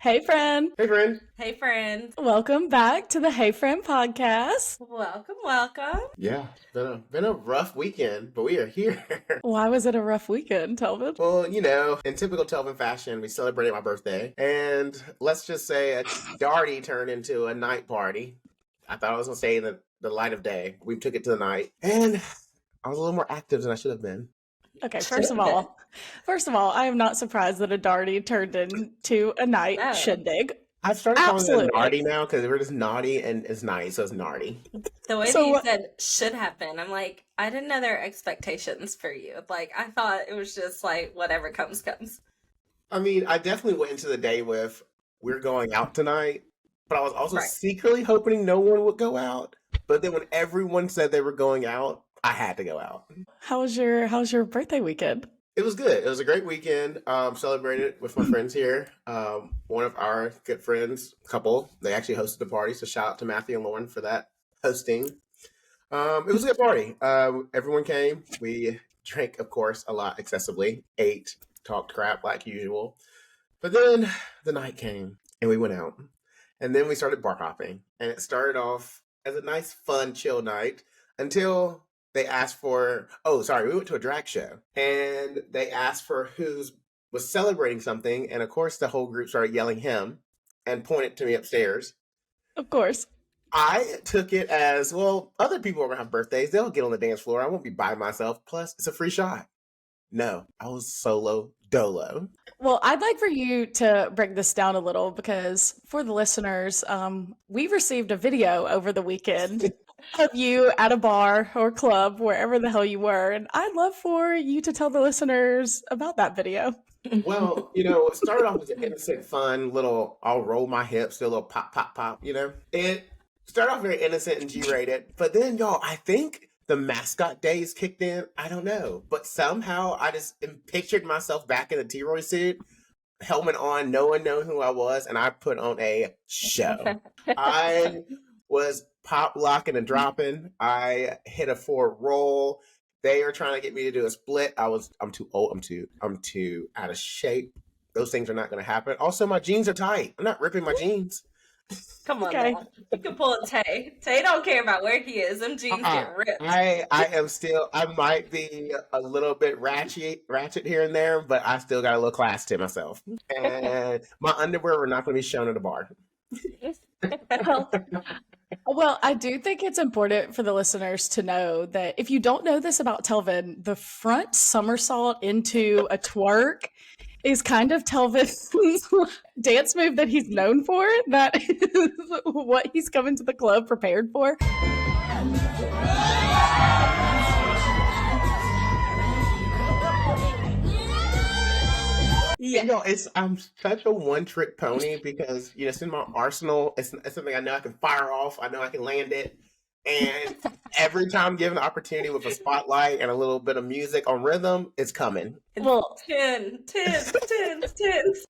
Hey, friend. Hey, friend. Hey, friend. Welcome back to the Hey Friend podcast. Welcome, welcome. Yeah, been a rough weekend, but we are here. Why was it a rough weekend, Telvin? Well, in typical Telvin fashion, we celebrated my birthday, and let's just say a darty turned into a night party. I thought I was gonna stay in the light of day. We took it to the night, and I was a little more active than I should have been. Okay, first of all, I am not surprised that a darty turned into a night No. shindig. I started calling Absolutely. it naughty now because we're just naughty and it's nice, so it's naughty. The way So that you what- said should have been, I'm like, I didn't know there were expectations for you. Like, I thought it was just like, whatever comes, comes. I mean, I definitely went into the day with we're going out tonight, but I was also Right. secretly hoping no one would go out. But then when everyone said they were going out, I had to go out. How's your birthday weekend? It was good. It was a great weekend. Celebrated with my friends here. One of our good friends, couple, they actually hosted the party. So shout out to Matthew and Lauren for that hosting. It was a good party. Everyone came. We drank, of course, a lot excessively. Ate, talked crap like usual. But then the night came and we went out. And then we started bar hopping. And it started off as a nice, fun, chill night until they asked for, we went to a drag show. And they asked for who was celebrating something. And of course, the whole group started yelling him and pointed to me upstairs. Of course. I took it as, well, other people are going to have birthdays. They'll get on the dance floor. I won't be by myself. Plus, it's a free shot. No, I was solo dolo. Well, I'd like for you to break this down a little because for the listeners, we received a video over the weekend of you at a bar or club, wherever the hell you were. And I'd love for you to tell the listeners about that video. Well, it started off as an innocent, fun little, I'll roll my hips, do a little pop, pop, pop, It started off very innocent and G-rated. But then, y'all, I think the mascot days kicked in. I don't know. But somehow I just pictured myself back in the T-Roy suit, helmet on, no one knowing who I was, and I put on a show. I was pop locking and dropping. I hit a forward roll. They are trying to get me to do a split. I'm too old. I'm too out of shape. Those things are not going to happen. Also, my jeans are tight. I'm not ripping my jeans. Come on, Okay. man. You can pull a Tay. Tay don't care about where he is. Them jeans get ripped. I am still. I might be a little bit ratchet here and there, but I still got a little class to myself. And my underwear are not going to be shown at a bar. Well, I do think it's important for the listeners to know that if you don't know this about Telvin, the front somersault into a twerk is kind of Telvin's dance move that he's known for. That is what he's coming to the club prepared for. Yeah. I'm such a one-trick pony because it's in my arsenal. It's something I know I can fire off. I know I can land it, and every time given the opportunity with a spotlight and a little bit of music on rhythm, it's coming. Well, 10.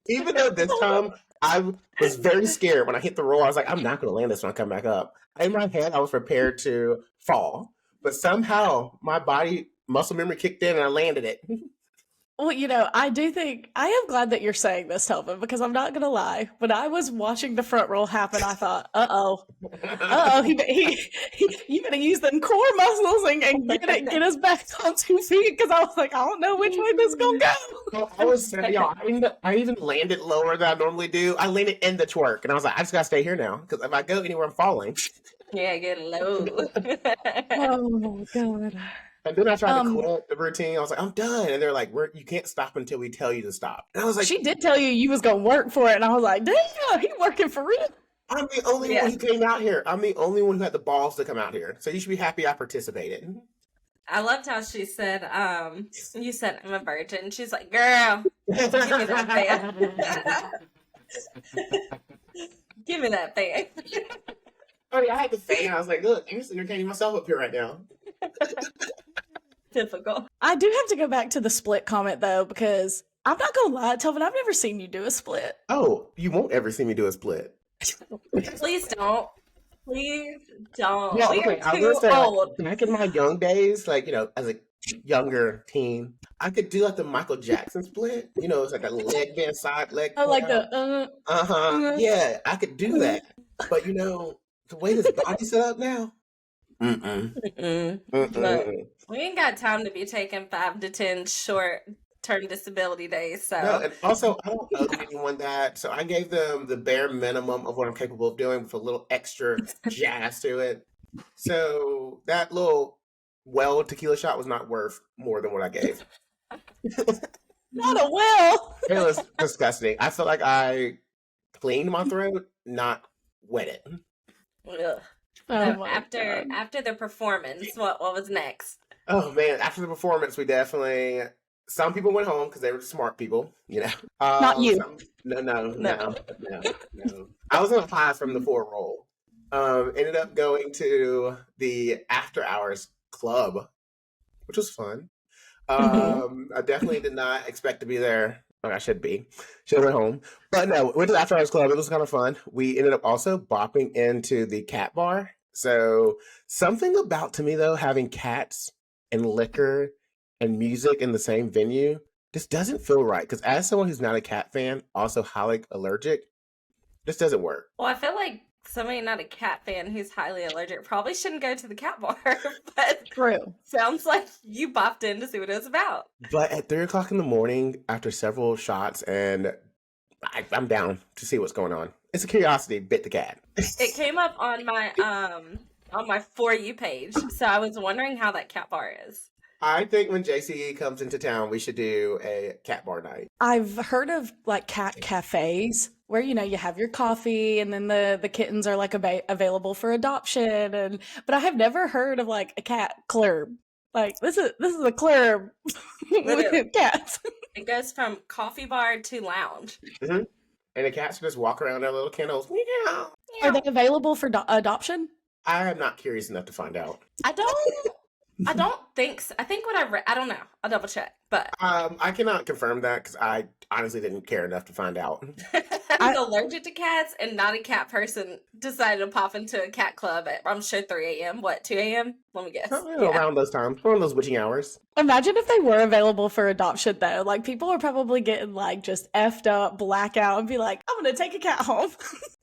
Even though this time I was very scared when I hit the roll, I was like, I'm not going to land this when I come back up. In my head, I was prepared to fall, but somehow my body muscle memory kicked in and I landed it. well, I do think I am glad that you're saying this, Telvin, because I'm not gonna lie. When I was watching the front roll happen, I thought, you gotta use them core muscles and get us back on 2 feet because I was like, I don't know which way this is gonna go. I was, I even landed lower than I normally do. I landed in the twerk, and I was like, I just gotta stay here now because if I go anywhere, I'm falling. Yeah, get low. Oh God. And then I tried to quit the routine. I was like, I'm done. And they're like, you can't stop until we tell you to stop. And I was like, She did tell you was gonna work for it, and I was like, damn, he working for real. I'm the only one who came out here. I'm the only one who had the balls to come out here. So you should be happy I participated. I loved how she said, you said I'm a virgin. She's like, girl, give me that thing. Give me that thing. I mean, I had the fan. I was like, look, I'm just entertaining myself up here right now. Difficult. I do have to go back to the split comment though, because I'm not gonna lie, Telvin, I've never seen you do a split. Oh, you won't ever see me do a split. Please don't. Please don't. Yeah, We okay, are I too will say, old. back in my young days, as a younger teen, I could do like the Michael Jackson split. You know, it's like a leg bend, side leg Oh, pull like out. the uh, Yeah, I could do uh. that. But you know, the way his body's set up now, mm-mm, Mm-mm. Look, mm-mm. we ain't got time to be taking 5 to 10 short-term disability days, No, so and also I don't owe anyone that, so I gave them the bare minimum of what I'm capable of doing with a little extra jazz to it. So that little well tequila shot was not worth more than what I gave. Not a will. It was disgusting. I felt like I cleaned my throat, not wet it. ugh. Oh So my after god. after the performance, what was next? Oh man, after the performance, we definitely some people went home because they were smart people, you know. Not you. No. No. I was on a high from the 4 roll. Ended up going to the after hours club, which was fun. I definitely did not expect to be there. Well, I should be. Should have went home. But no, went to the after hours club. It was kind of fun. We ended up also bopping into the cat bar. So something about to me though, having cats and liquor and music in the same venue just doesn't feel right. Because as someone who's not a cat fan, also highly allergic, this doesn't work. Well, I feel like somebody not a cat fan who's highly allergic probably shouldn't go to the cat bar, but True. sounds like you bopped in to see what it was about. But at 3 o'clock in the morning, after several shots, and I'm down to see what's going on. It's a curiosity, bit the cat. It came up on my For You page, so I was wondering how that cat bar is. I think when JC comes into town, we should do a cat bar night. I've heard of like cat cafes where you have your coffee and then the kittens are like available for adoption but I have never heard of like a cat club. Like this is a club Literally. with cats. It goes from coffee bar to lounge. And the cats just walk around their little kennels. Meow. Are they available for adoption? I am not curious enough to find out. I don't think so. I think what I read, I don't know. I'll double check, but I cannot confirm that because I honestly didn't care enough to find out. I'm allergic to cats and not a cat person. Decided to pop into a cat club at, I'm sure, 3 a.m. What, 2 a.m.? Let me guess. Around those times, around those witching hours. Imagine if they were available for adoption though. Like people are probably getting like just effed up, blackout, and be like, "I'm gonna take a cat home."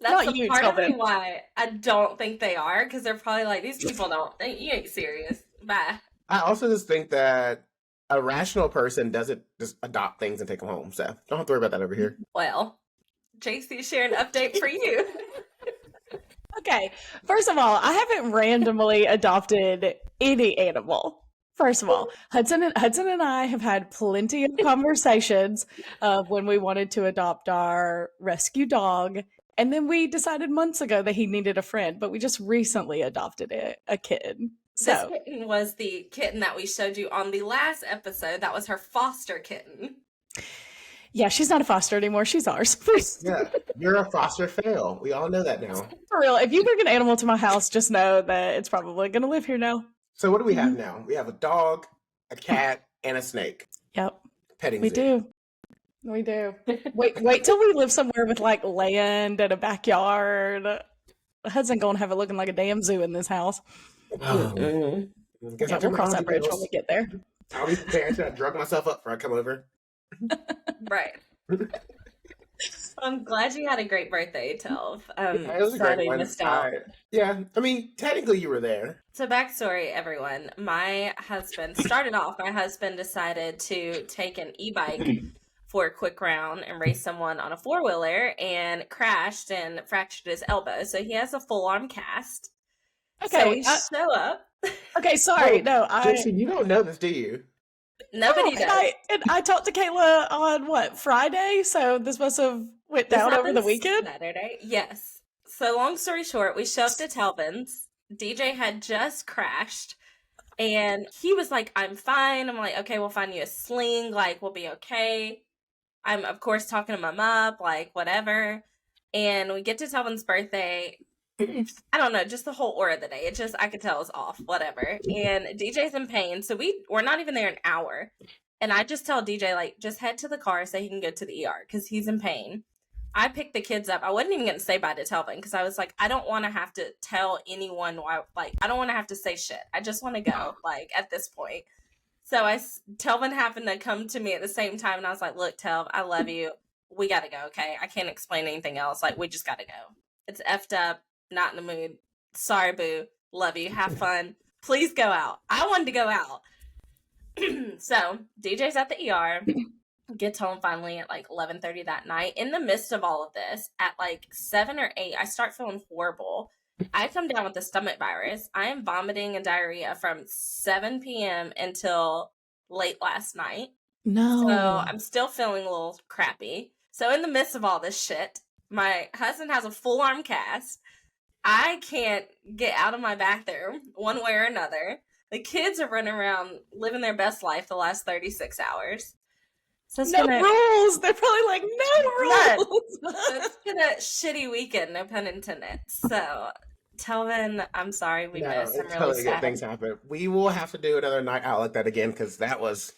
That's Not you, part of Telvin. why I don't think they are, because they're probably like, these people you ain't serious. Bye. I also just think that a rational person doesn't just adopt things and take them home. So don't have to worry about that over here. Well, JC, share an update for you. Okay, first of all, I haven't randomly adopted any animal. First of all, Hudson and I have had plenty of conversations of when we wanted to adopt our rescue dog, and then we decided months ago that he needed a friend, but we just recently adopted a kitten. This So kitten was the kitten that we showed you on the last episode. That was her foster kitten. yeah, she's not a foster anymore. She's ours. Yeah, you're a foster fail. We all know that now. For real, if you bring an animal to my house, just know that it's probably going to live here now. So what do we have now? We have a dog, a cat, and a snake. Yep, Petting we zoo. do. We do. Wait till we live somewhere with like land and a backyard. Hudson gonna have it looking like a damn zoo in this house. Oh. Guess Yeah, I'll we'll cross that bridge when we get there. I'll be prepared to drug myself up before I come over. Right. I'm glad you had a great birthday, Telv. It was a Sorry great one. missed out. Yeah, I mean, technically you were there. So backstory, everyone. My husband decided to take an e-bike for a quick round and race someone on a 4-wheeler and crashed and fractured his elbow. So he has a full-on cast. So Okay. we show up. Okay. Sorry. No. Jason, you don't know this, do you? Nobody and does. I talked to Kayla on what, Friday? So this must have went This down over the happened weekend. Saturday. Yes. So long story short, we show up to Telvin's. DJ had just crashed. And he was like, I'm fine. I'm like, okay, we'll find you a sling. Like, we'll be okay. I'm, of course, talking him up, like, whatever. And we get to Telvin's birthday. I don't know, just the whole aura of the day. It just, I could tell, is off, whatever. And DJ's in pain. So we're not even there an hour. And I just tell DJ, like, just head to the car so he can go to the ER because he's in pain. I picked the kids up. I wasn't even going to say bye to Telvin because I was like, I don't want to have to tell anyone why, like, I don't want to have to say shit. I just want to go, like, at this point. So Telvin happened to come to me at the same time, and I was like, look, Telv, I love you. We got to go, okay? I can't explain anything else. Like, we just got to go. It's effed up, not in the mood. Sorry, boo. Love you. Have fun. Please go out. I wanted to go out. So DJ's at the ER, gets home finally at like 11:30 that night. In the midst of all of this, at like 7 or 8, I start feeling horrible. I come down with the stomach virus. I am vomiting and diarrhea from 7 p.m. until late last night. No. So I'm still feeling a little crappy. So in the midst of all this shit, my husband has a full arm cast. I can't get out of my bathroom one way or another. The kids are running around living their best life the last 36 hours. So it's rules. They're probably like, no rules. It's been a shitty weekend, no pun intended. So, Telvin, I'm sorry we missed. I'm really totally sad. Good things happen. We will have to do another night out like that again because that was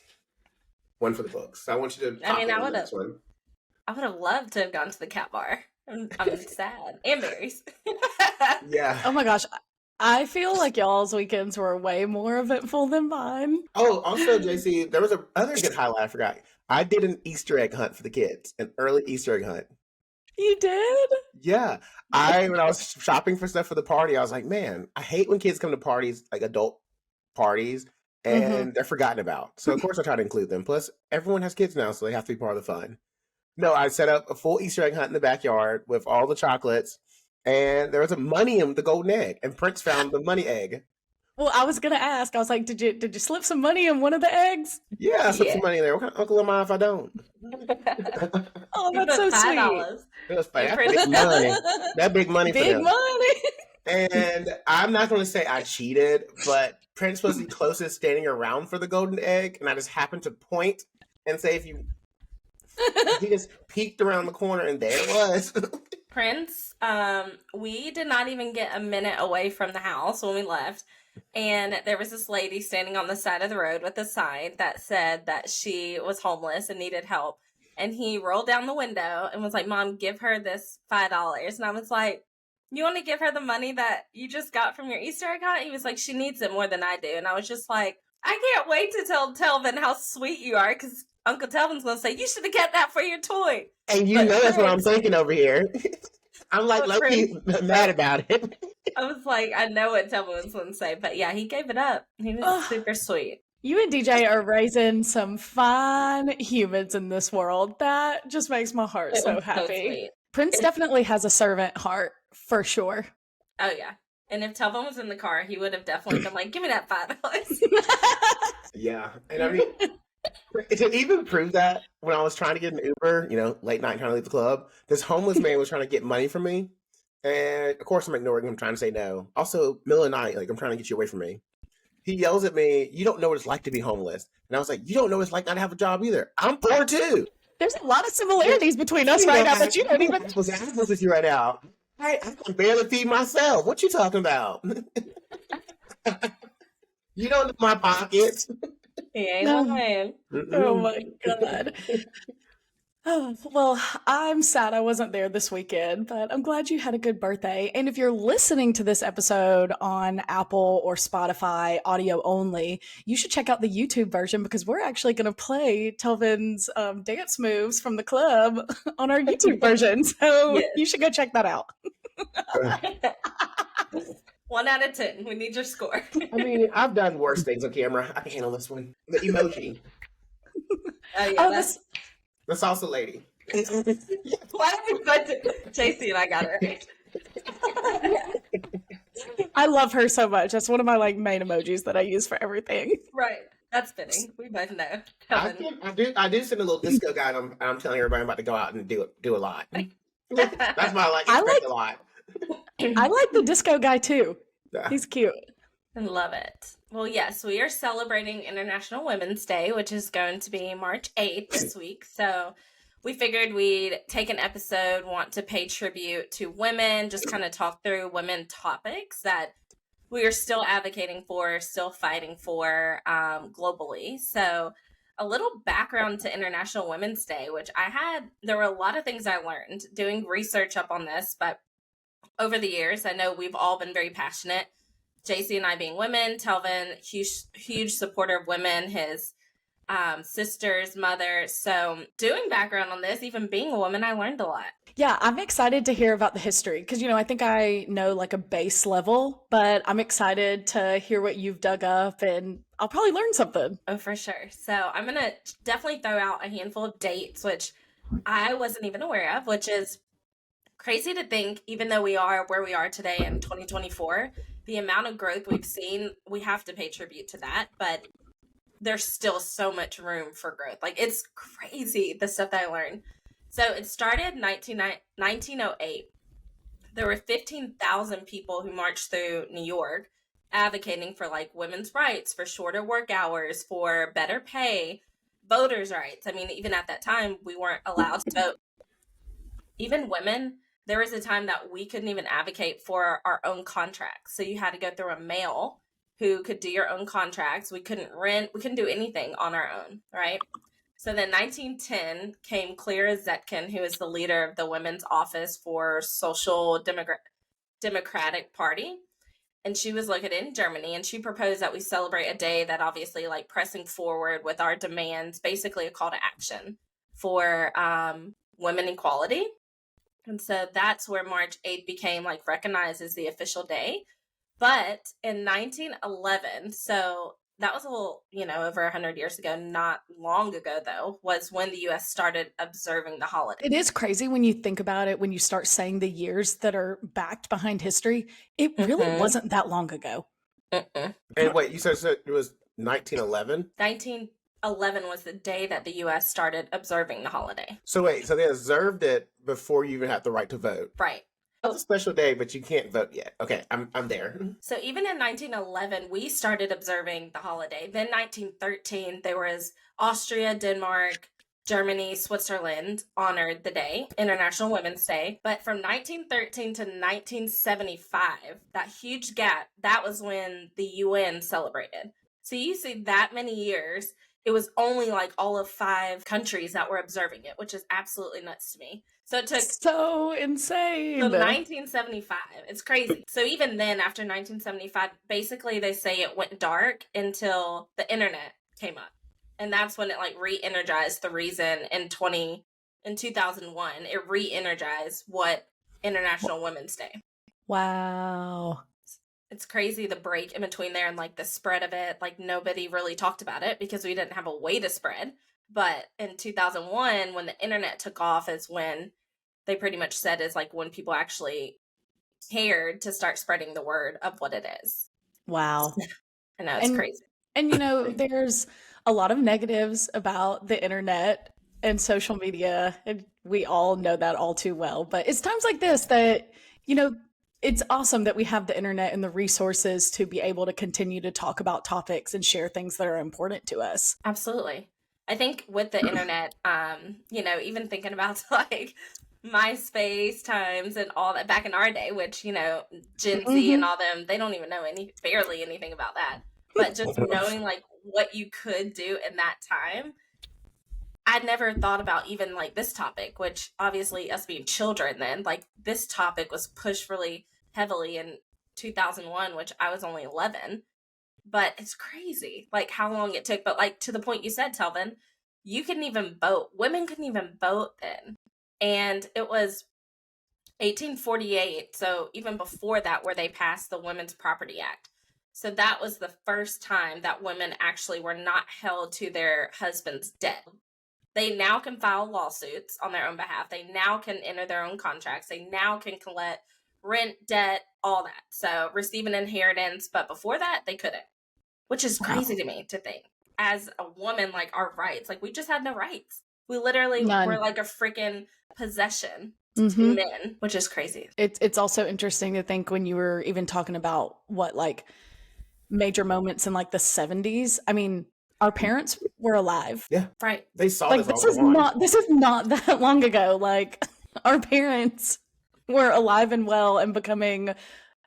one for the books. So I want you to. I would have loved to have gone to the cat bar. I'm sad. And Mary's. Yeah. Oh my gosh. I feel like y'all's weekends were way more eventful than mine. Oh, also, Jacey, there was another good highlight I forgot. I did an Easter egg hunt for the kids, an early Easter egg hunt. You did? Yeah. When I was shopping for stuff for the party, I was like, man, I hate when kids come to parties, like adult parties, and they're forgotten about. So, of course, I try to include them. Plus, everyone has kids now, so they have to be part of the fun. No, I set up a full Easter egg hunt in the backyard with all the chocolates. And there was a money in the golden egg, and Prince found the money egg. Well, I was gonna ask. I was like, did you slip some money in one of the eggs? Yeah, I slipped some money in there. What kind of uncle am I if I don't? Oh, that's so sweet. It was fun. That's big money. That big money for them. Big money. And I'm not going to say I cheated, but Prince was the closest standing around for the golden egg, and I just happened to point and say, he just peeked around the corner, and there it was. Prince, we did not even get a minute away from the house when we left, and there was this lady standing on the side of the road with a sign that said that she was homeless and needed help, and he rolled down the window and was like, Mom, give her this $5, and I was like, you want to give her the money that you just got from your Easter egg hunt? He was like, she needs it more than I do, and I was just like, I can't wait to tell Telvin how sweet you are, because Uncle Telvin's going to say, you should have kept that for your toy. And you know that's what I'm thinking over here. I'm like low-key mad about it. I was like, I know what Telvin was going to say. But yeah, he gave it up. He was super sweet. You and DJ are raising some fine humans in this world. That just makes my heart so happy. So Prince definitely has a servant heart, for sure. Oh, yeah. And if Telvin was in the car, he would have definitely been like, give me that $5. Yeah. And I mean, to even prove that, when I was trying to get an Uber, late night trying to leave the club, this homeless man was trying to get money from me. And of course I'm ignoring him, trying to say no. Also, middle of the night, I'm trying to get you away from me. He yells at me, you don't know what it's like to be homeless. And I was like, you don't know what it's like not to have a job either. I'm poor too. There's a lot of similarities between us right now, but you don't even... I'm supposed to you right now. I can barely feed myself. What you talking about? You don't know my pockets. He ain't lying. Oh my God. Oh, well, I'm sad I wasn't there this weekend, but I'm glad you had a good birthday. And if you're listening to this episode on Apple or Spotify audio only, you should check out the YouTube version because we're actually going to play Telvin's dance moves from the club on our YouTube version. So you should go check that out. 1 out of 10. We need your score. I mean, I've done worse things on camera. I can handle this one. The emoji. That's also lady. Why are we going to Jacey and I got it right? I love her so much. That's one of my main emojis that I use for everything. Right. That's fitting. We both know. I do send a little disco guide. I'm telling everybody I'm about to go out and do a lot. That's my expect a lot. I like the disco guy too. Yeah. He's cute. I love it. Well, yes, we are celebrating International Women's Day, which is going to be March 8th this week. So we figured we'd take an episode, want to pay tribute to women, just kind of talk through women topics that we are still advocating for, still fighting for globally. So a little background to International Women's Day, which there were a lot of things I learned doing research up on this, but over the years, I know we've all been very passionate Jacey and I being women, Telvin, huge supporter of women, his sister's mother. So doing background on this, even being a woman, I learned a lot. Yeah, I'm excited to hear about the history because, I think I know like a base level, but I'm excited to hear what you've dug up and I'll probably learn something. Oh, for sure. So I'm going to definitely throw out a handful of dates, which I wasn't even aware of, which is crazy to think, even though we are where we are today in 2024, the amount of growth we've seen, we have to pay tribute to that. But there's still so much room for growth. Like, it's crazy, the stuff that I learned. So it started 1908. There were 15,000 people who marched through New York advocating for like women's rights, for shorter work hours, for better pay, voters' rights. I mean, even at that time, we weren't allowed to vote. Even women, there was a time that we couldn't even advocate for our own contracts. So you had to go through a male who could do your own contracts. We couldn't rent, we couldn't do anything on our own, right? So then 1910 came Clara Zetkin, who is the leader of the Women's Office for Social Democratic Party. And she was located in Germany, and she proposed that we celebrate a day that obviously like pressing forward with our demands, basically a call to action for women equality. And so that's where March 8th became like recognized as the official day. But in 1911, so that was a little, over 100 years ago, not long ago, though, was when the U.S. started observing the holiday. It is crazy when you think about it, when you start saying the years that are backed behind history. It really wasn't that long ago. And wait, you said it was 1911? 1911 was the day that the U.S. started observing the holiday. So wait, so they observed it before you even had the right to vote? Right. It's a special day, but you can't vote yet. Okay, I'm there. So even in 1911, we started observing the holiday. Then 1913, there was Austria, Denmark, Germany, Switzerland honored the day, International Women's Day. But from 1913 to 1975, that huge gap, that was when the UN celebrated. So you see that many years, it was only like all of 5 countries that were observing it, which is absolutely nuts to me. So it took so insane. So 1975. It's crazy. So even then, after 1975, basically they say it went dark until the internet came up. And that's when it like re-energized the reason in 2001. It re-energized what International Women's Day. Wow. It's crazy the break in between there and like the spread of it. Like nobody really talked about it because we didn't have a way to spread. But in 2001, when the internet took off, is when they pretty much said is like when people actually cared to start spreading the word of what it is. Wow. I know, it's crazy. And there's a lot of negatives about the internet and social media, and we all know that all too well. But it's times like this that, it's awesome that we have the internet and the resources to be able to continue to talk about topics and share things that are important to us. Absolutely. I think with the internet, even thinking about like MySpace times and all that back in our day, which, Gen Z and all them, they don't even know barely anything about that. But just knowing like what you could do in that time, I'd never thought about even like this topic, which obviously us being children then, like this topic was pushed really heavily in 2001, which I was only 11. But it's crazy, like how long it took. But like to the point you said, Telvin, you couldn't even vote. Women couldn't even vote then. And it was 1848, so even before that, where they passed the Women's Property Act. So that was the first time that women actually were not held to their husband's debt. They now can file lawsuits on their own behalf. They now can enter their own contracts. They now can collect rent, debt, all that. So receive an inheritance. But before that, they couldn't, which is crazy to me to think. As a woman, like our rights, like we just had no rights. We literally were like a freaking possession to men, which is crazy. It's also interesting to think when you were even talking about what like major moments in like the 70s. I mean, our parents were alive. Yeah. Right. They saw like this is not that long ago. Like our parents were alive and well and becoming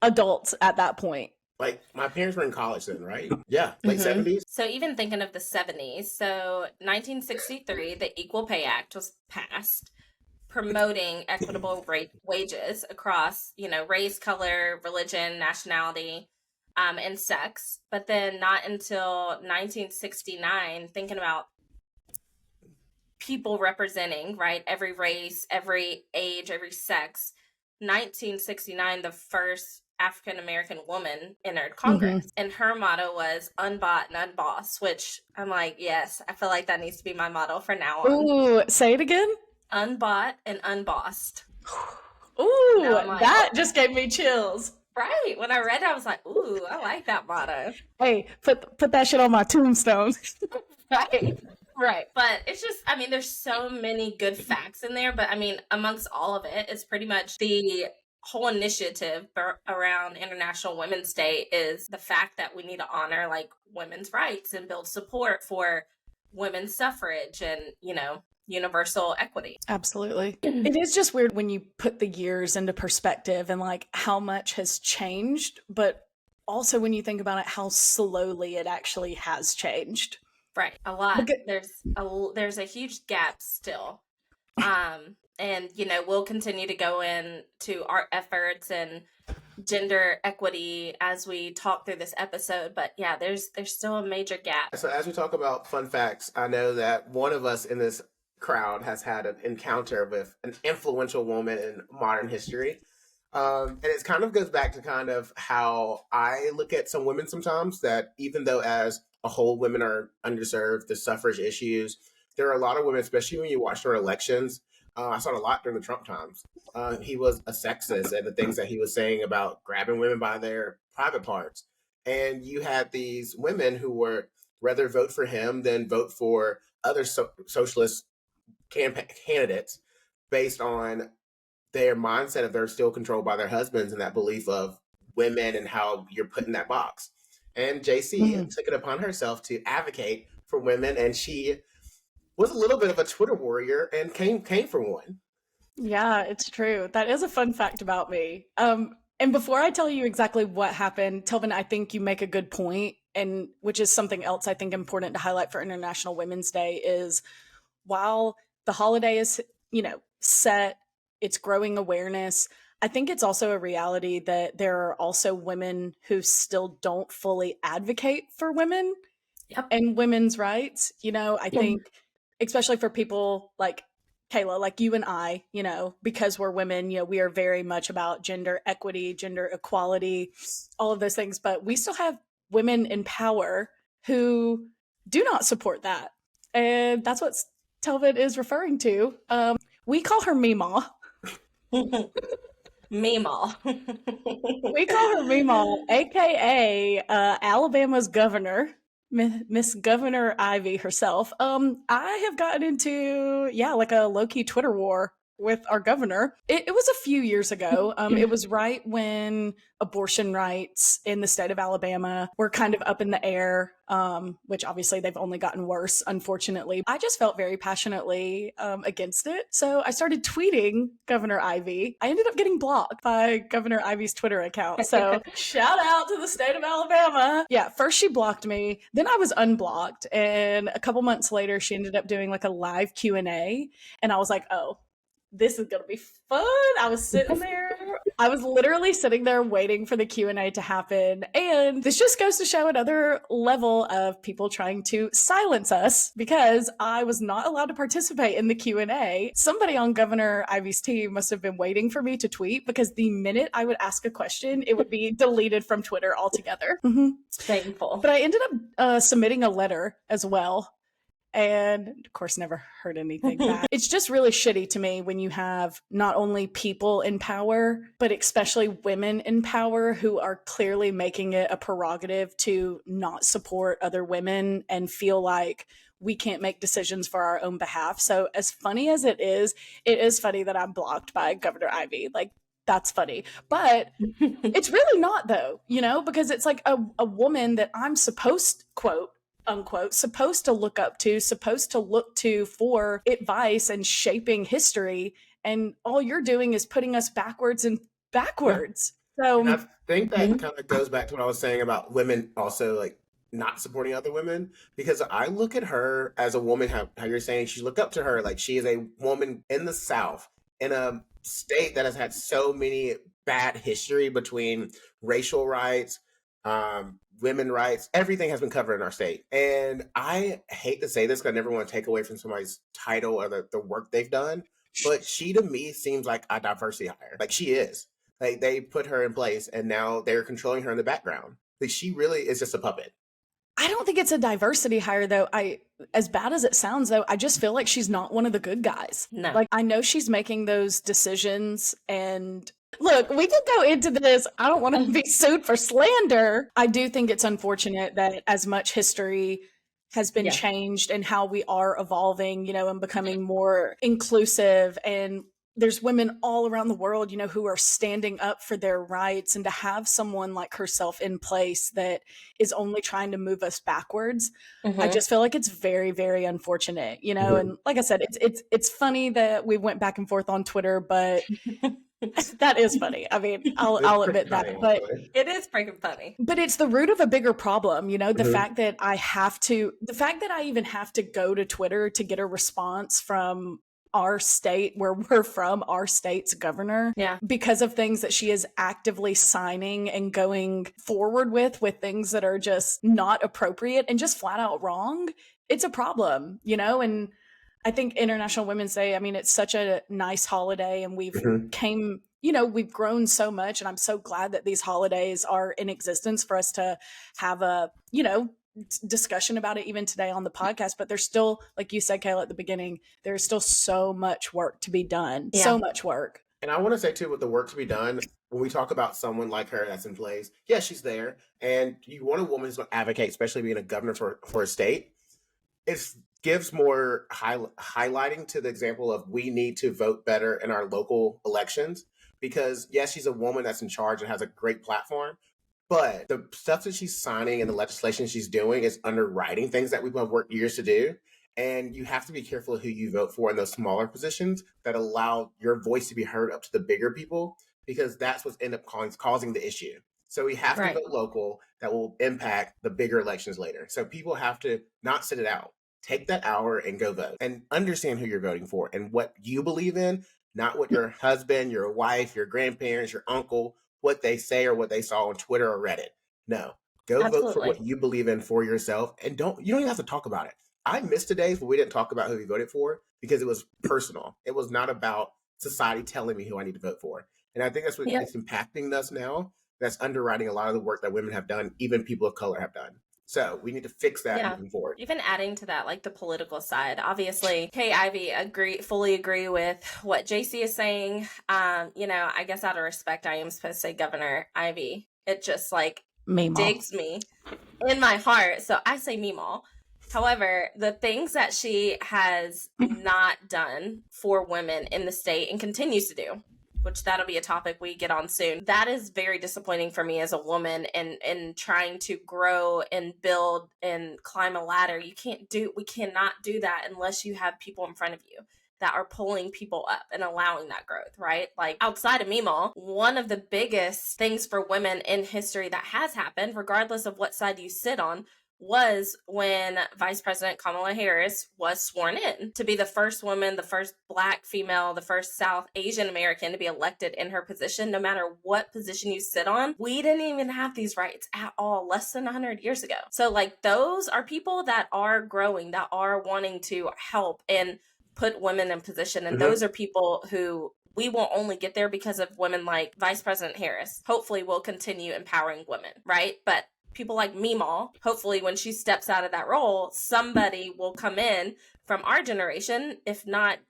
adults at that point. Like my parents were in college then, right? Yeah, late 70s. So even thinking of the 70s, so 1963, the Equal Pay Act was passed, promoting equitable wages across, race, color, religion, nationality. in sex. But then not until 1969, thinking about people representing, right, every race, every age, every sex, 1969, the first African American woman entered Congress. And her motto was unbought and unbossed, which I'm like, yes, I feel like that needs to be my motto from now on. Ooh, say it again. Unbought and unbossed. Ooh, Now I'm like, that just gave me chills. Right. When I read it, I was like, ooh, I like that motto. Hey, put that shit on my tombstone. Right. Right. But it's just, I mean, there's so many good facts in there, but I mean, amongst all of it, it's pretty much the whole initiative around International Women's Day is the fact that we need to honor like women's rights and build support for women's suffrage and, you know, universal equity. Absolutely. It is just weird when you put the years into perspective and like how much has changed, but also when you think about it, how slowly it actually has changed. Right. A lot. Because There's a huge gap still. And you know, we'll continue to go into our efforts and gender equity as we talk through this episode, but yeah, there's still a major gap. So as we talk about fun facts, I know that one of us in this crowd has had an encounter with an influential woman in modern history. And it kind of goes back to kind of how I look at some women sometimes, that even though as a whole women are underserved, the suffrage issues, there are a lot of women, especially when you watch their elections. I saw it a lot during the Trump times. He was a sexist, and the things that he was saying about grabbing women by their private parts. And you had these women who were rather vote for him than vote for other socialist candidates based on their mindset of they're still controlled by their husbands and that belief of women and how you're put in that box. And Jacey took it upon herself to advocate for women, and she was a little bit of a Twitter warrior and came for one. yeah, it's true. That is a fun fact about me. And before I tell you exactly what happened, Telvin, I think you make a good point, and which is something else I think important to highlight for International Women's Day is while the holiday is, you know, set, it's growing awareness. I think it's also a reality that there are also women who still don't fully advocate for women and women's rights. You know, I think, especially for people like Kayla, like you and I, you know, because we're women, you know, we are very much about gender equity, gender equality, all of those things. But we still have women in power who do not support that. And that's what Telvin is referring to. We call her Meemaw. Meemaw. We call her Meemaw, aka Alabama's governor, Miss Governor Ivy herself. I have gotten into like a low-key Twitter war with our governor. It was a few years ago. It was right when abortion rights in the state of Alabama were kind of up in the air, which obviously they've only gotten worse, unfortunately. I just felt very passionately against it. So I started tweeting Governor Ivy. I ended up getting blocked by Governor Ivy's Twitter account. So shout out to the state of Alabama. Yeah, first she blocked me, then I was unblocked. And a couple months later, she ended up doing like a live Q&A. And I was like, oh, this is gonna be fun. I was sitting there. I was literally sitting there waiting for the Q&A to happen. And this just goes to show another level of people trying to silence us because I was not allowed to participate in the Q&A. Somebody on Governor Ivy's team must have been waiting for me to tweet because the minute I would ask a question, it would be deleted from Twitter altogether. Painful. But I ended up submitting a letter as well. And of course, never heard anything back. It's just really shitty to me when you have not only people in power, but especially women in power who are clearly making it a prerogative to not support other women and feel like we can't make decisions for our own behalf. So as funny as it is funny that I'm blocked by Governor Ivy. Like, that's funny. But it's really not, though, you know, because it's like a woman that I'm supposed, quote, unquote, supposed to look up to, supposed to look to for advice and shaping history. And all you're doing is putting us backwards and backwards. So and I think that kind of goes back to what I was saying about women also like not supporting other women, because I look at her as a woman, how you're saying you look up to her, like she is a woman in the South, in a state that has had so many bad history between racial rights, women rights, everything has been covered in our state. And I hate to say this because I never want to take away from somebody's title or the work they've done, but she to me seems like a diversity hire. Like she is. Like they put her in place and now they're controlling her in the background. Like she really is just a puppet. I don't think it's a diversity hire though. As bad as it sounds though, I just feel like she's not one of the good guys. No. Like I know she's making those decisions, and look, we could go into this. I don't want to be sued for slander. I do think it's unfortunate that as much history has been changed and how we are evolving, and becoming more inclusive, and there's women all around the world, who are standing up for their rights, and to have someone like herself in place that is only trying to move us backwards. I just feel like it's very, very unfortunate, and like I said, it's funny that we went back and forth on Twitter, but that is funny. I mean, I'll admit that, but it is freaking funny. But it's the root of a bigger problem, the fact that I even have to go to Twitter to get a response from our state, where we're from, our state's governor, because of things that she is actively signing and going forward with things that are just not appropriate and just flat out wrong. It's a problem, and I think International Women's Day, I mean, it's such a nice holiday, and we've we've grown so much, and I'm so glad that these holidays are in existence for us to have a, discussion about it even today on the podcast. But there's still, like you said, Kayla, at the beginning, there's still so much work to be done. So much work. And I want to say too, with the work to be done, when we talk about someone like her that's in place, she's there. And you want a woman who's going to advocate, especially being a governor for a state. It gives more highlighting to the example of we need to vote better in our local elections. Because she's a woman that's in charge and has a great platform. But the stuff that she's signing and the legislation she's doing is underwriting things that we've worked years to do. And you have to be careful of who you vote for in those smaller positions that allow your voice to be heard up to the bigger people, because that's what's end up causing the issue. So we have to vote local. That will impact the bigger elections later. So people have to not sit it out. Take that hour and go vote and understand who you're voting for and what you believe in, not what your husband, your wife, your grandparents, your uncle, what they say or what they saw on Twitter or Reddit. No, go vote for what you believe in for yourself, and you don't even have to talk about it. I missed the days where we didn't talk about who we voted for because it was personal. It was not about society telling me who I need to vote for. And I think that's what is impacting us now. That's underwriting a lot of the work that women have done, even people of color have done. So we need to fix that moving forward. Even adding to that, like the political side, obviously, Kay Ivey fully agree with what Jacey is saying. I guess out of respect, I am supposed to say Governor Ivey. It just digs me in my heart. So I say Meemaw. However, the things that she has not done for women in the state and continues to do, which that'll be a topic we get on soon. That is very disappointing for me as a woman and trying to grow and build and climb a ladder. We cannot do that unless you have people in front of you that are pulling people up and allowing that growth, right? Like outside of Meemaw, one of the biggest things for women in history that has happened, regardless of what side you sit on, was when Vice President Kamala Harris was sworn in to be the first woman, the first Black female, the first South Asian American to be elected in her position. No matter what position you sit on, we didn't even have these rights at all less than 100 years ago. So those are people that are growing, that are wanting to help and put women in position. And those are people who we will only get there because of women like Vice President Harris. Hopefully we'll continue empowering women, right? But people like Meemaw, hopefully when she steps out of that role, somebody will come in from our generation, if not,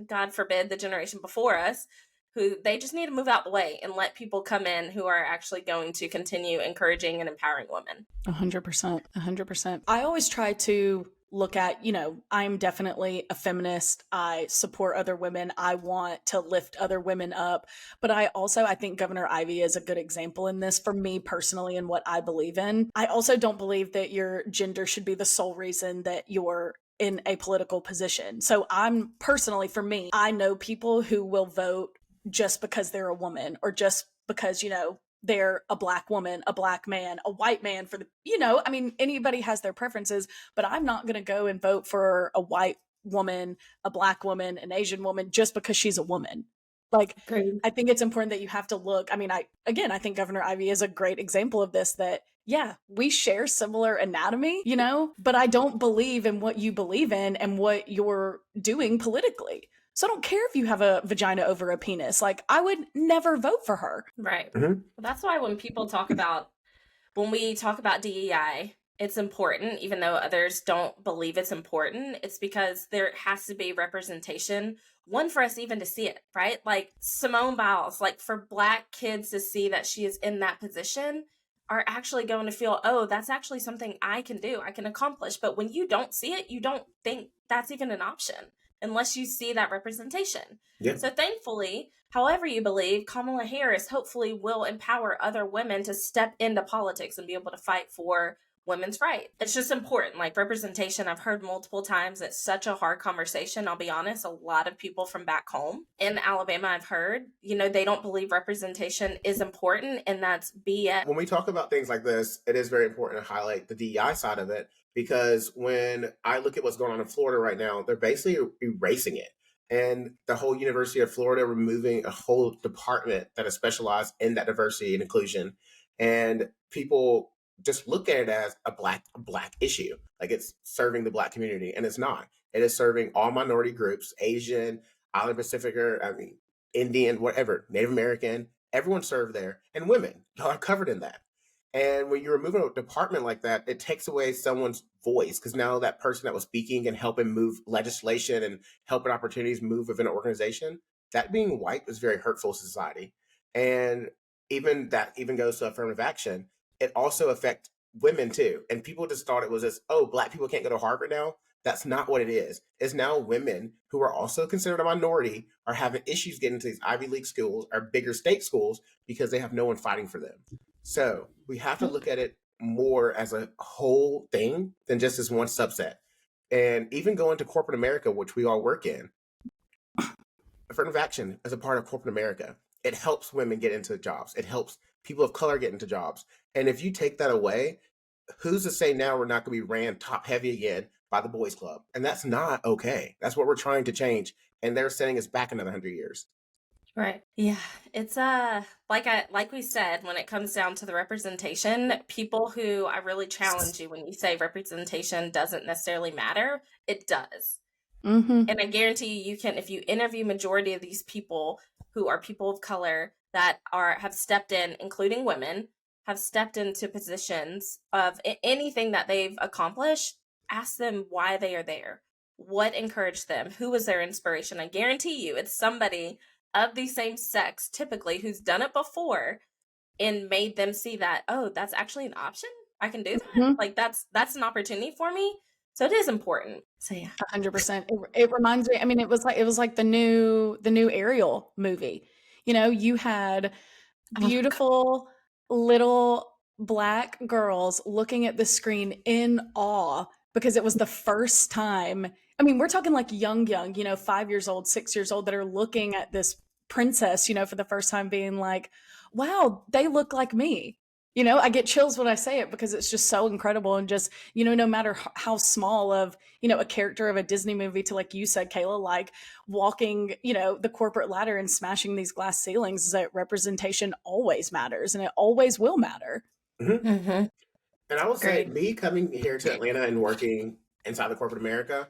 God forbid, the generation before us, who they just need to move out the way and let people come in who are actually going to continue encouraging and empowering women. 100%. 100%. I always try to look at, I'm definitely a feminist. I support other women. I want to lift other women up. But I think Governor Ivey is a good example in this for me personally and what I believe in. I also don't believe that your gender should be the sole reason that you're in a political position. So I'm personally, for me, I know people who will vote just because they're a woman or just because, they're a Black woman, a Black man, a white man anybody has their preferences, but I'm not going to go and vote for a white woman, a Black woman, an Asian woman, just because she's a woman. I think it's important that you have to look. I think Governor Ivey is a great example of this, that yeah, we share similar anatomy, you know, but I don't believe in what you believe in and what you're doing politically. So I don't care if you have a vagina over a penis. Like, I would never vote for her. Right. Mm-hmm. Well, that's why when we talk about DEI, it's important, even though others don't believe it's important. It's because there has to be representation. One, for us even to see it, right? Like Simone Biles, like for Black kids to see that she is in that position are actually going to feel, oh, that's actually something I can do, I can accomplish. But when you don't see it, you don't think that's even an option unless you see that representation. Yeah. So thankfully, however you believe, Kamala Harris hopefully will empower other women to step into politics and be able to fight for women's rights. It's just important, like representation. I've heard multiple times it's such a hard conversation. I'll be honest, a lot of people from back home in Alabama, I've heard, they don't believe representation is important, and that's BS. When we talk about things like this, it is very important to highlight the DEI side of it, because when I look at what's going on in Florida right now, they're basically erasing it. And the whole University of Florida removing a whole department that is specialized in that diversity and inclusion. And people just look at it as a black issue, like it's serving the Black community, and it's not. It is serving all minority groups, Asian, Island Pacificer, Indian, whatever, Native American, everyone served there, and women are covered in that. And when you remove a department like that, it takes away someone's voice, because now that person that was speaking and helping move legislation and helping opportunities move within an organization, that being white is very hurtful to society. And even goes to affirmative action. It also affects women too. And people just thought it was this, oh, Black people can't go to Harvard now. That's not what it is. It's now women who are also considered a minority are having issues getting into these Ivy League schools or bigger state schools because they have no one fighting for them. So we have to look at it more as a whole thing than just as one subset. And even going to corporate America, which we all work in, affirmative action is a part of corporate America. It helps women get into jobs. It helps people of color get into jobs. And if you take that away, who's to say now we're not going to be ran top heavy again by the boys club? And that's not okay. That's what we're trying to change. And they're setting us back another 100 years. Right. Yeah. It's like we said, when it comes down to the representation, people who I really challenge you when you say representation doesn't necessarily matter, it does. Mm-hmm. And I guarantee you can, if you interview majority of these people who are people of color that have stepped in, including women, have stepped into positions of anything that they've accomplished, ask them why they are there. What encouraged them? Who was their inspiration? I guarantee you it's somebody of the same sex, typically, who's done it before and made them see that, oh, that's actually an option. I can do that. Mm-hmm. Like that's an opportunity for me. So it is important. So yeah, 100%. It reminds me. I mean, it was like the new Ariel movie. You had beautiful little Black girls looking at the screen in awe because it was the first time. I mean, we're talking like young, 5 years old, 6 years old, that are looking at this princess, for the first time, being like, wow, they look like me. I get chills when I say it because it's just so incredible. And just, no matter how small of, a character of a Disney movie to, like you said, Kayla, like walking, the corporate ladder and smashing these glass ceilings, is that representation always matters, and it always will matter. Mm-hmm. Mm-hmm. And I will say, me coming here to Atlanta and working inside the corporate America,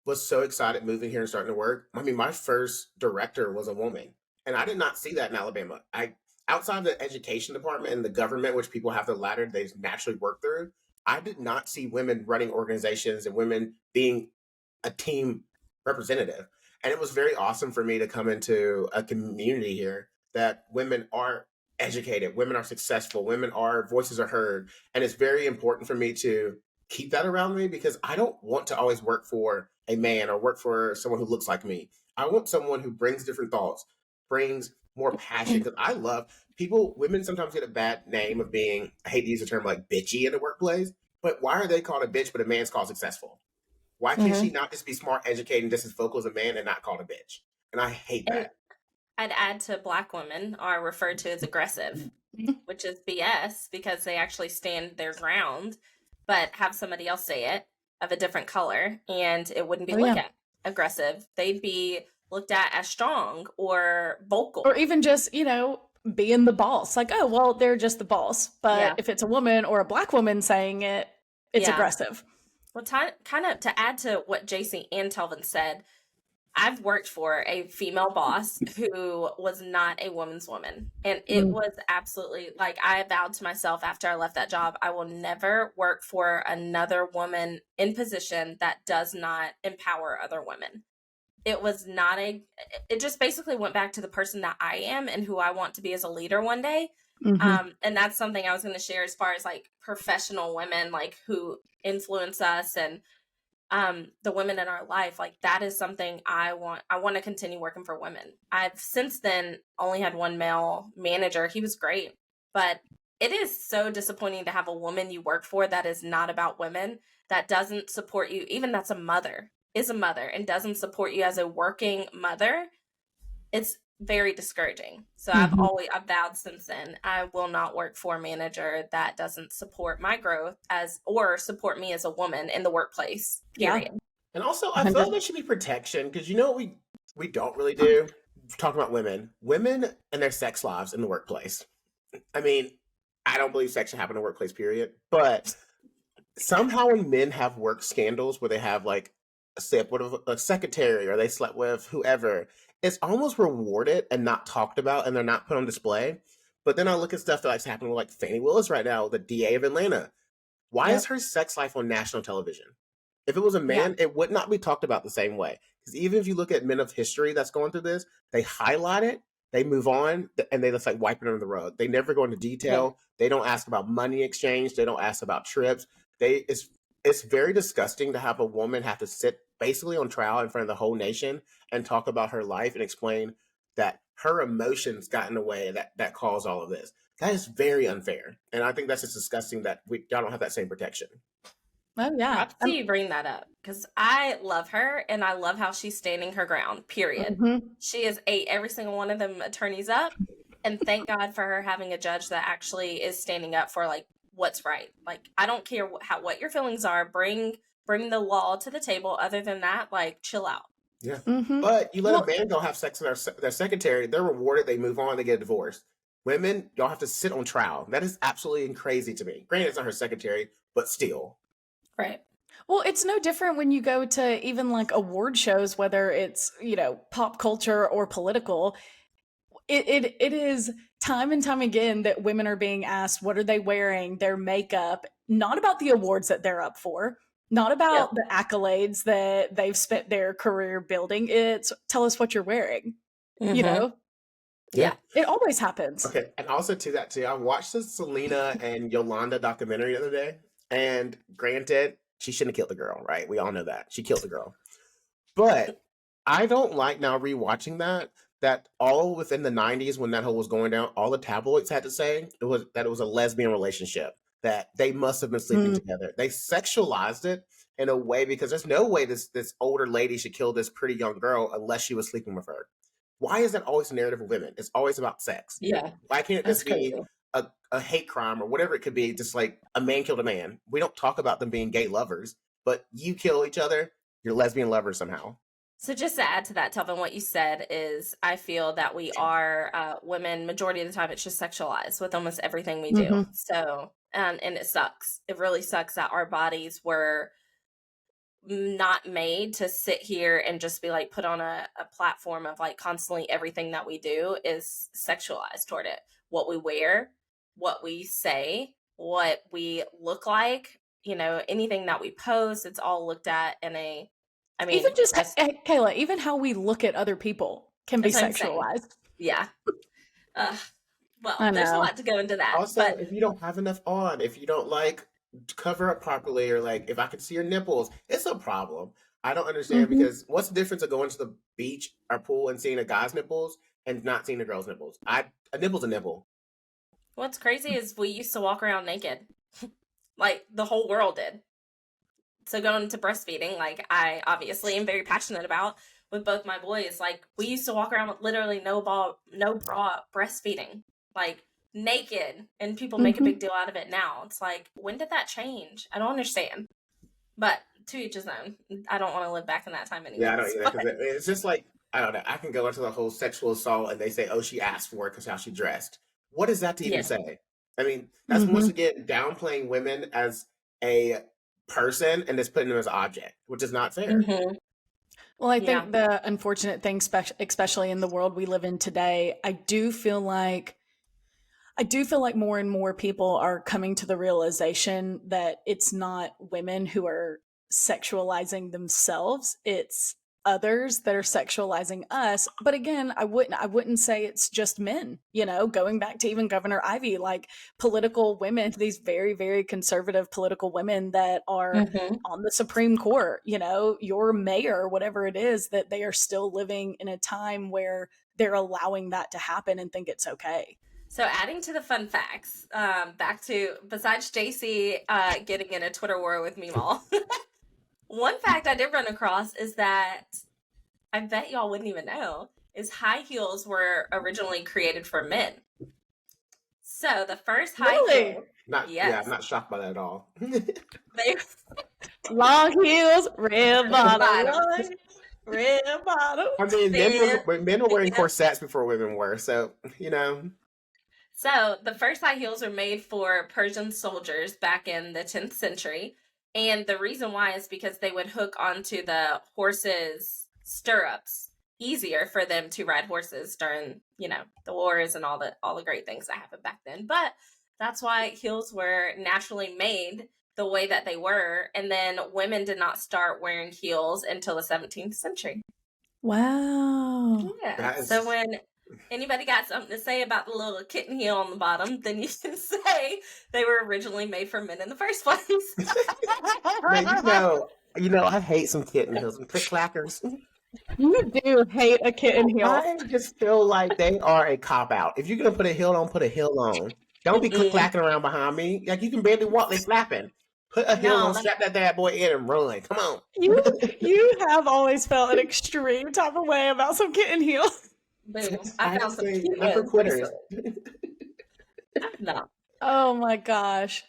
was so excited moving here and starting to work. I mean, my first director was a woman, and I did not see that in Alabama. Outside the education department and the government, which people have the ladder they naturally work through, I did not see women running organizations and women being a team representative. And it was very awesome for me to come into a community here that women are educated, women are successful, voices are heard. And it's very important for me to keep that around me, because I don't want to always work for a man or work for someone who looks like me. I want someone who brings different thoughts, brings more passion, because I love women sometimes get a bad name of being, I hate to use the term, like bitchy in the workplace, but why are they called a bitch but a man's called successful? Why can't she not just be smart, educated, and just as vocal as a man and not called a bitch? And I hate that. I'd add to Black women are referred to as aggressive, which is BS, because they actually stand their ground, but have somebody else say it of a different color, and it wouldn't be looked at aggressive. They'd be looked at as strong or vocal, or even just being the boss. Like, oh, well, they're just the boss. But Yeah. if it's a woman or a Black woman saying it, it's Yeah. aggressive. Well, kind of to add to what Jacey and Telvin said, I've worked for a female boss who was not a woman's woman. And it was absolutely like, I vowed to myself after I left that job, I will never work for another woman in position that does not empower other women. It was not it just basically went back to the person that I am and who I want to be as a leader one day. And that's something I was going to share as far as like professional women, like who influence us and the women in our life. Like that is something I want to continue working for women. I've since then only had one male manager. He was great, but it is so disappointing to have a woman you work for that is not about women, that doesn't support you, even that's is a mother and doesn't support you as a working mother. It's very discouraging. So I've vowed since then, I will not work for a manager that doesn't support my growth or support me as a woman in the workplace, period. Yeah. And also, I feel like there should be protection, because you know what we don't really do? Talking about women and their sex lives in the workplace. I mean, I don't believe sex should happen in the workplace, period. But somehow when men have work scandals where they have like a secretary or they slept with whoever, it's almost rewarded and not talked about, and they're not put on display. But then I look at stuff that's happening with like Fannie Willis right now, the DA of Atlanta. Why is her sex life on national television? If it was a man, it would not be talked about the same way. Because even if you look at men of history that's going through this, they highlight it, they move on, and they just like wipe it under the rug. They never go into detail. They don't ask about money exchange. They don't ask about trips. It's very disgusting to have a woman have to sit basically on trial in front of the whole nation and talk about her life and explain that her emotions got in the way that caused all of this. That is very unfair. And I think that's just disgusting that y'all don't have that same protection. Oh, yeah. Props to you bring that up, because I love her and I love how she's standing her ground, period. She has ate every single one of them attorneys up, and thank God for her having a judge that actually is standing up for like what's right. Like, I don't care what your feelings are, bring the law to the table. Other than that, like, chill out. Yeah. But you let a man go have sex with their secretary, they're rewarded, they move on, they get a divorce. Women, y'all have to sit on trial. That is absolutely crazy to me. Granted, it's not her secretary, but still. Right. Well, it's no different when you go to even like award shows, whether it's, pop culture or political. It is time and time again that women are being asked, what are they wearing, their makeup, not about the awards that they're up for, not about the accolades that they've spent their career building. It's tell us what you're wearing, Yeah. It always happens. Okay. And also to that too, I watched the Selena and Yolanda documentary the other day. And granted, she shouldn't have killed the girl, right? We all know that. She killed the girl. But I don't like now rewatching that all within the 90s when that whole was going down, all the tabloids had to say that it was a lesbian relationship, that they must have been sleeping together. They sexualized it in a way, because there's no way this older lady should kill this pretty young girl unless she was sleeping with her. Why is that always a narrative of women? It's always about sex. Yeah. Why can't this be a hate crime or whatever it could be, just like a man killed a man? We don't talk about them being gay lovers, but you kill each other, you're lesbian lovers somehow. So just to add to that, Telvin, what you said is, I feel that we are women, majority of the time, it's just sexualized with almost everything we do. So, and it sucks. It really sucks that our bodies were not made to sit here and just be like put on a platform of like constantly everything that we do is sexualized toward it. What we wear, what we say, what we look like, anything that we post, it's all looked at in even just Kayla, even how we look at other people can be sexualized. Yeah. Well, there's a lot to go into that. Also, but if you don't have enough on, if you don't like cover up properly, or like if I can see your nipples, it's a problem. I don't understand, because what's the difference of going to the beach or pool and seeing a guy's nipples and not seeing a girl's nipples? A nipple's a nipple. What's crazy is we used to walk around naked. Like the whole world did. So going to breastfeeding, like I obviously am very passionate about with both my boys, like we used to walk around with literally no bra breastfeeding, like naked, and people make a big deal out of it now. It's like, when did that change? I don't understand. But to each his own. I don't want to live back in that time anymore. Yeah, I don't either. It's just like, I don't know. I can go into the whole sexual assault and they say, oh, she asked for it because how she dressed. What is that to even Yeah. say? I mean, that's once again downplaying women as a person and just putting them as an object, which is not fair. Mm-hmm. Well, I Yeah. think the unfortunate thing, especially in the world we live in today, I do feel like more and more people are coming to the realization that it's not women who are sexualizing themselves, it's others that are sexualizing us. But again, I wouldn't say it's just men, going back to even Governor Ivy, like political women, these very, very conservative political women that are Mm-hmm. on the Supreme Court, your mayor, whatever it is, that they are still living in a time where they're allowing that to happen and think it's okay. So adding to the fun facts, back to besides Jacey getting in a Twitter war with me all, one fact I did run across is that I bet y'all wouldn't even know is high heels were originally created for men. So the first high heel, I'm not shocked by that at all. they Long heels, red bottom. bottom. Red bottom. I mean, men were wearing Yeah. corsets before women were, so So the first high heels were made for Persian soldiers back in the 10th century. And the reason why is because they would hook onto the horses' stirrups easier for them to ride horses during, the wars and all the great things that happened back then. But that's why heels were naturally made the way that they were. And then women did not start wearing heels until the 17th century. Wow. Yeah. So when anybody got something to say about the little kitten heel on the bottom, then you can say they were originally made for men in the first place. Man, I hate some kitten heels and click clackers. You do hate a kitten heel. I just feel like they are a cop out. If you're gonna put a heel on, put a heel on. Don't be click clacking around behind me. Like you can barely walk, they flapping. Put a heel on, strap that bad boy in, and run. Come on. You have always felt an extreme type of way about some kitten heels. Boom. I found some cute I'm for quitters. No. Oh my gosh.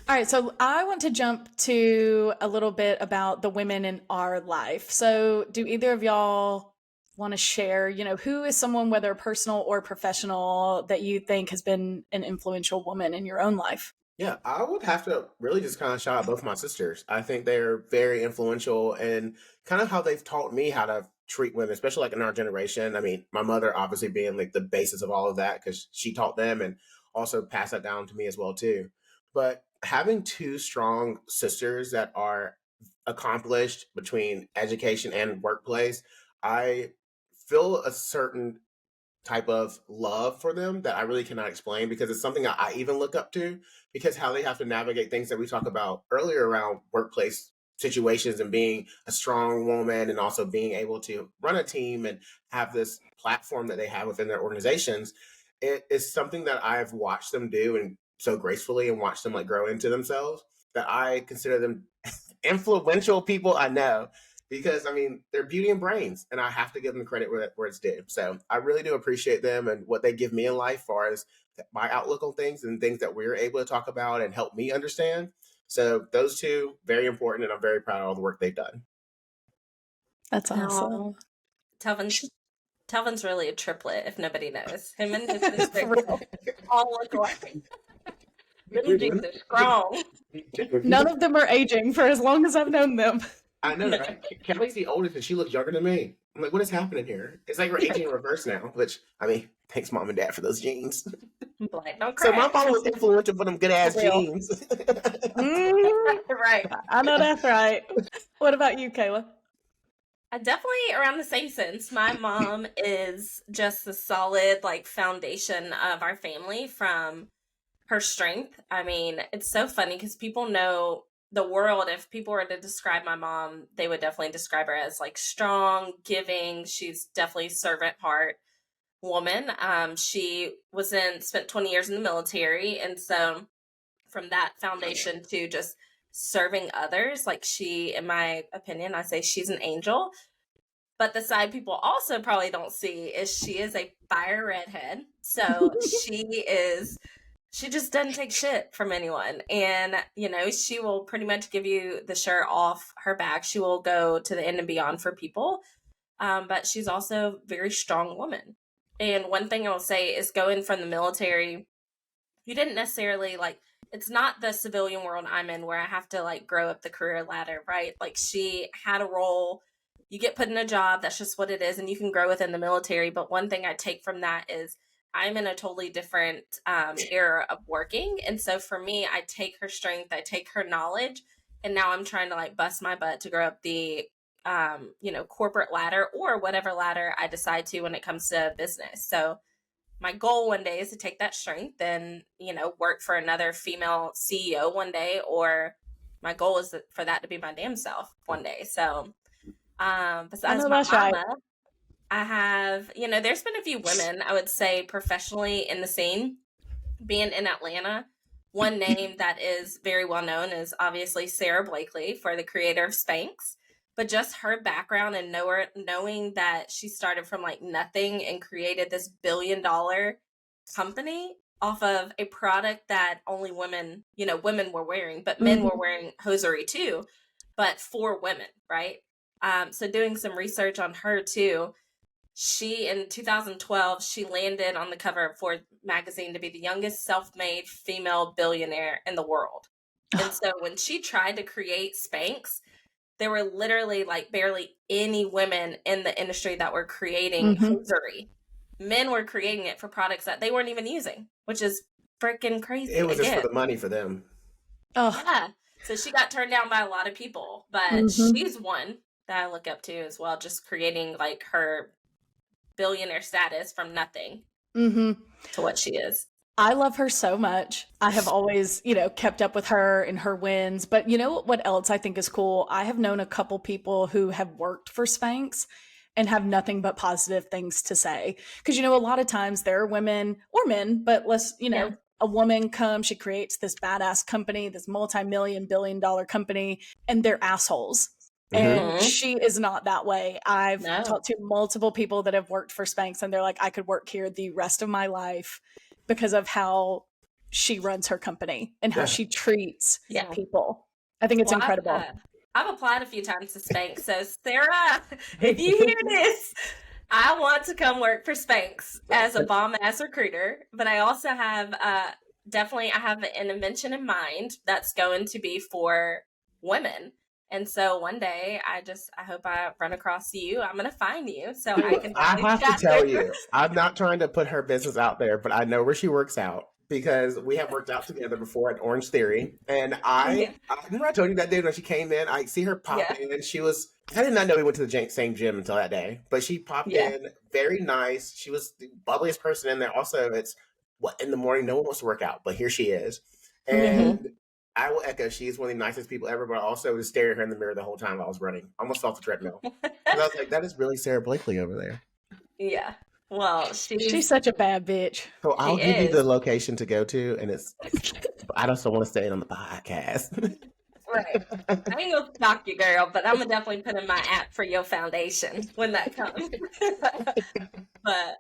All right, so I want to jump to a little bit about the women in our life. So, do either of y'all want to share, who is someone, whether personal or professional, that you think has been an influential woman in your own life? Yeah, I would have to really just kind of shout out both my sisters. I think they're very influential in kind of how they've taught me how to treat women, especially like in our generation. I mean, my mother obviously being like the basis of all of that because she taught them and also passed that down to me as well too. But having two strong sisters that are accomplished between education and workplace, I feel a certain type of love for them that I really cannot explain because it's something that I even look up to because how they have to navigate things that we talk about earlier around workplace situations and being a strong woman and also being able to run a team and have this platform that they have within their organizations. It is something that I've watched them do and so gracefully and watched them like grow into themselves that I consider them influential people I know because I mean they're beauty and brains, and I have to give them credit where it's due. So I really do appreciate them and what they give me in life, as far as my outlook on things and things that we're able to talk about and help me understand. So those two, very important, and I'm very proud of all the work they've done. That's awesome. Telvin's really a triplet. If nobody knows, him and his sister all look alike. Them dudes are strong. None of them are aging for as long as I've known them. I know, right? Kelly's the oldest and she looks younger than me. I'm like, what is happening here? It's like we're aging in reverse now, which, I mean, thanks mom and dad for those genes. Like, don't So cry. my mom was influential for them good ass genes. Right. I know that's right. What about you, Kayla? Definitely around the same sense. My mom is just the solid like foundation of our family from her strength. I mean, it's so funny because people know the world. If people were to describe my mom, they would definitely describe her as like strong, giving. She's definitely servant heart woman. She spent 20 years in the military. And so from that foundation to just serving others, like she, in my opinion, I say she's an angel. But the side people also probably don't see is she is a fire redhead. So she just doesn't take shit from anyone. And, she will pretty much give you the shirt off her back. She will go to the end and beyond for people. but she's also a very strong woman. And one thing I'll say is going from the military, you didn't necessarily like, it's not the civilian world I'm in where I have to like grow up the career ladder, right? Like she had a role, you get put in a job, that's just what it is, and you can grow within the military. But one thing I take from that is I'm in a totally different era of working. And so for me, I take her strength, I take her knowledge, and now I'm trying to like bust my butt to grow up the corporate ladder or whatever ladder I decide to when it comes to business. So my goal one day is to take that strength and, work for another female CEO one day, or my goal is for that to be my damn self one day. So, besides my that's right. mama, I have, there's been a few women, I would say professionally in the scene, being in Atlanta. One name that is very well known is obviously Sarah Blakely, for the creator of Spanx. But just her background and knowing that she started from like nothing and created this $1 billion company off of a product that only women were wearing, but men were wearing hosiery too, but for women, right? So doing some research on her too, she, in 2012, she landed on the cover of Forbes magazine to be the youngest self-made female billionaire in the world. And so when she tried to create Spanx, there were literally like barely any women in the industry that were creating hosiery. Men were creating it for products that they weren't even using, which is freaking crazy. It was just for the money for them. Oh, Yeah. So she got turned down by a lot of people, but she's one that I look up to as well, just creating like her billionaire status from nothing to what she is. I love her so much. I have always, kept up with her and her wins. But you know what else I think is cool? I have known a couple people who have worked for Spanx and have nothing but positive things to say. Because, a lot of times there are women or men, but a woman comes, she creates this badass company, this multi-million, billion-dollar company, and they're assholes. And she is not that way. I've talked to multiple people that have worked for Spanx, and they're like, I could work here the rest of my life because of how she runs her company and how she treats people. I think it's incredible. I've applied a few times to Spanx. So Sarah, if you hear this, I want to come work for Spanx as a bomb ass recruiter. But I also have I have an invention in mind that's going to be for women. And so one day, I hope I run across you. I'm going to find you so I can. I have to tell you, I'm not trying to put her business out there, but I know where she works out because we have worked out together before at Orange Theory. And I remember I told you that day when she came in, I see her pop in, and I did not know we went to the same gym until that day, but she popped in, very nice. She was the bubbliest person in there. Also, it's in the morning, no one wants to work out, but here she is. And I will echo, she's one of the nicest people ever, but I also was staring at her in the mirror the whole time while I was running. Almost off the treadmill. And I was like, that is really Sarah Blakely over there. Yeah. Well, she's such a bad bitch. So I'll give you the location to go to, and I just don't want to say it on the podcast. Right. I ain't gonna stalk you, girl, but I'm gonna definitely put in my app for your foundation when that comes. But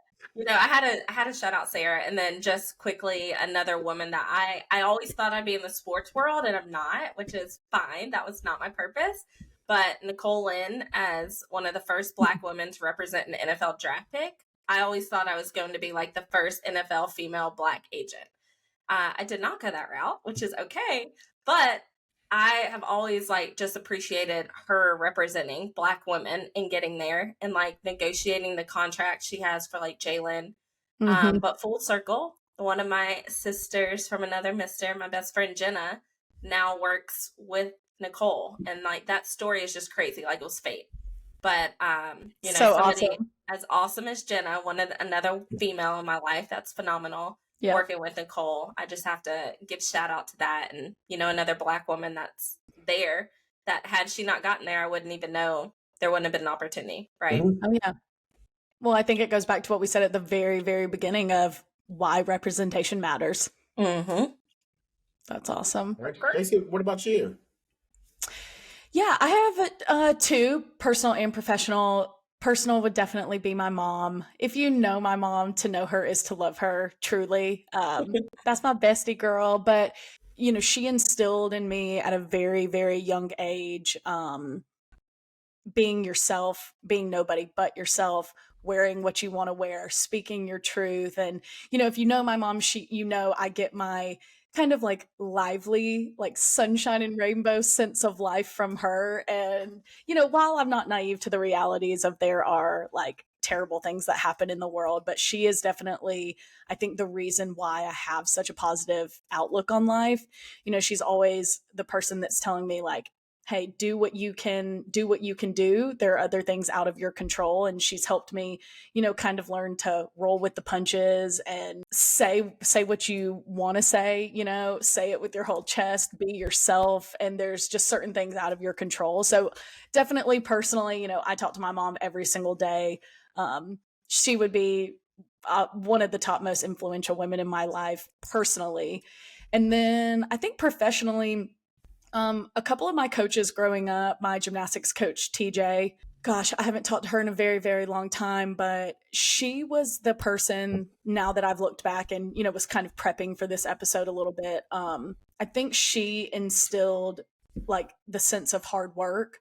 I had to shout out Sarah, and then just quickly another woman that I always thought I'd be in the sports world, and I'm not, which is fine. That was not my purpose. But Nicole Lynn, as one of the first Black women to represent an NFL draft pick, I always thought I was going to be like the first NFL female Black agent. I did not go that route, which is okay, but I have always just appreciated her representing Black women and getting there and negotiating the contract she has for Jalen. But full circle, one of my sisters from another mister, my best friend Jenna, now works with Nicole, and that story is just crazy. It was fate. But so somebody awesome. as awesome as Jenna, another female in my life that's phenomenal. Working with Nicole, I just have to give shout out to that, and another Black woman that's there, that had she not gotten there, I wouldn't even know there wouldn't have been an opportunity, right? Oh yeah. Well, I think it goes back to what we said at the very, very beginning of why representation matters. That's awesome. All right, Jacey, what about you? Yeah, I have two, personal and professional. Personal would definitely be my mom. If you know my mom, to know her is to love her, truly. That's my bestie girl. But, she instilled in me at a very, very young age being yourself, being nobody but yourself, wearing what you want to wear, speaking your truth. And, if you know my mom, I get my kind of like lively, like sunshine and rainbow sense of life from her. And, while I'm not naive to the realities of there are like terrible things that happen in the world, but she is definitely, I think, the reason why I have such a positive outlook on life. She's always the person that's telling me like, hey, do what you can do. There are other things out of your control. And she's helped me, kind of learn to roll with the punches and say what you want to say, say it with your whole chest, be yourself. And there's just certain things out of your control. So definitely personally, I talk to my mom every single day. She would be one of the top most influential women in my life personally. And then I think professionally, a couple of my coaches growing up, my gymnastics coach, TJ, gosh, I haven't talked to her in a very, very long time, but she was the person, now that I've looked back and, was kind of prepping for this episode a little bit. I think she instilled like the sense of hard work,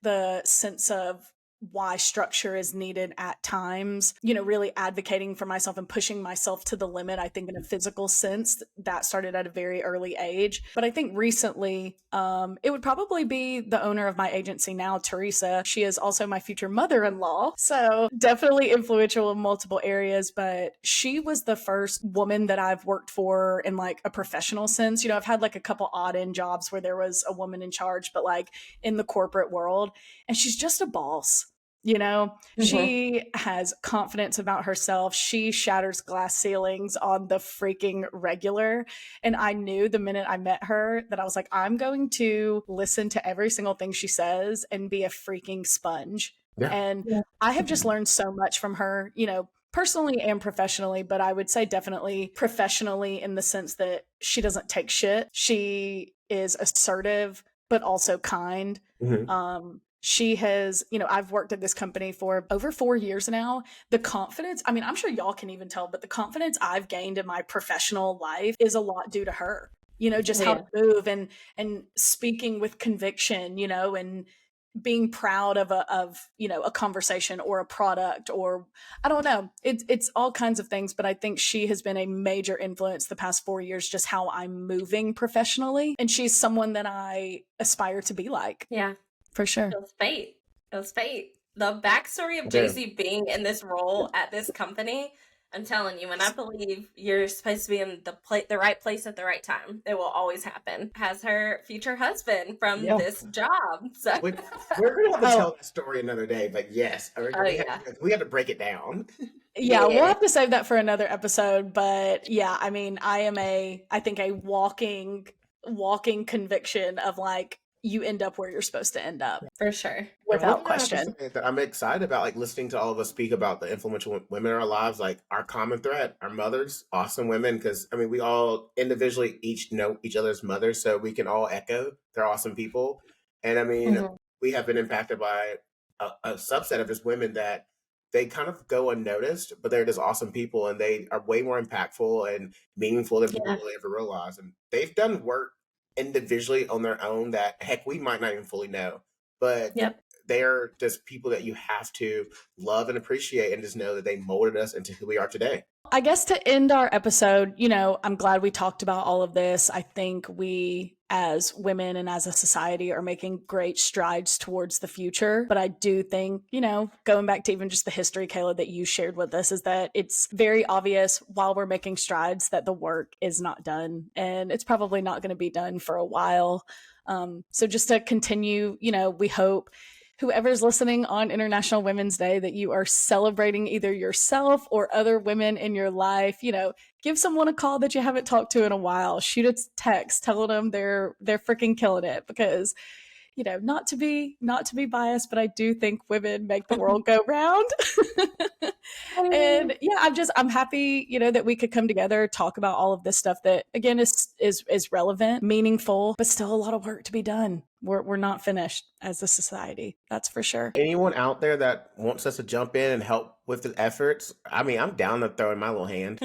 the sense of why structure is needed at times, really advocating for myself and pushing myself to the limit. I think in a physical sense that started at a very early age. But I think recently, it would probably be the owner of my agency now, Teresa. She is also my future mother-in-law. So definitely influential in multiple areas, but she was the first woman that I've worked for in like a professional sense. I've had like a couple odd end jobs where there was a woman in charge, but like in the corporate world, and she's just a boss. She has confidence about herself. She shatters glass ceilings on the freaking regular. And I knew the minute I met her that I was like, I'm going to listen to every single thing she says and be a freaking sponge. Yeah. And I have just learned so much from her, personally and professionally, but I would say definitely professionally in the sense that she doesn't take shit. She is assertive, but also kind. She has, I've worked at this company for over 4 years now. The confidence, I mean, I'm sure y'all can even tell, but the confidence I've gained in my professional life is a lot due to her, just how to move and speaking with conviction, and being proud of a conversation or a product, or I don't know, it's all kinds of things. But I think she has been a major influence the past 4 years, just how I'm moving professionally. And she's someone that I aspire to be like. Yeah. For sure. It was fate. The backstory of Jacey being in this role at this company, I'm telling you, and I believe you're supposed to be in the right place at the right time. It will always happen. Has her future husband from this job. So we're going to have to tell that story another day, but yes, we have to break it down. Yeah, we'll have to save that for another episode. But yeah, I mean, I think a walking conviction of like, you end up where you're supposed to end up. For sure. Without question. I'm excited about like listening to all of us speak about the influential women in our lives, like our common thread, our mothers, awesome women. Because I mean, we all individually each know each other's mothers, so we can all echo they're awesome people. And I mean, we have been impacted by a subset of just women that they kind of go unnoticed, but they're just awesome people, and they are way more impactful and meaningful than people really ever realize. And they've done work individually on their own that heck we might not even fully know, but they're just people that you have to love and appreciate and just know that they molded us into who we are today. I guess to end our episode, I'm glad we talked about all of this. I think we as women and as a society are making great strides towards the future. But I do think, going back to even just the history, Kayla, that you shared with us, is that it's very obvious while we're making strides that the work is not done, and it's probably not going to be done for a while. So just to continue, we hope whoever's listening on International Women's Day that you are celebrating either yourself or other women in your life. Give someone a call that you haven't talked to in a while. Shoot a text telling them they're freaking killing it, because not to be biased, but I do think women make the world go round. And yeah, I'm happy, that we could come together, talk about all of this stuff that again is relevant, meaningful, but still a lot of work to be done. We're not finished as a society. That's for sure. Anyone out there that wants us to jump in and help with the efforts, I mean, I'm down to throw in my little hand.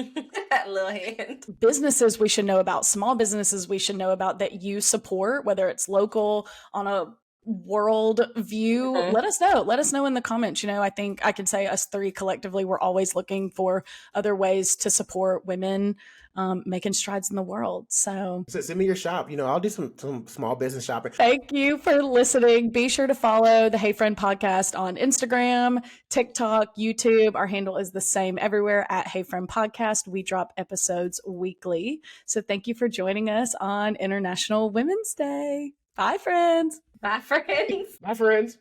Little hand. Businesses we should know about, small businesses we should know about that you support, whether it's local on a world view, Mhm. let us know. Let us know in the comments. I think I can say us three collectively, we're always looking for other ways to support women making strides in the world. So Send me your shop. I'll do some small business shopping. thank you for listening. Be sure to follow the Hey Friend podcast on Instagram, TikTok, YouTube. Our handle is the same everywhere at Hey Friend Podcast. We drop episodes weekly. So thank you for joining us on International Women's Day. Bye, friends. Bye, friends. Bye, friends.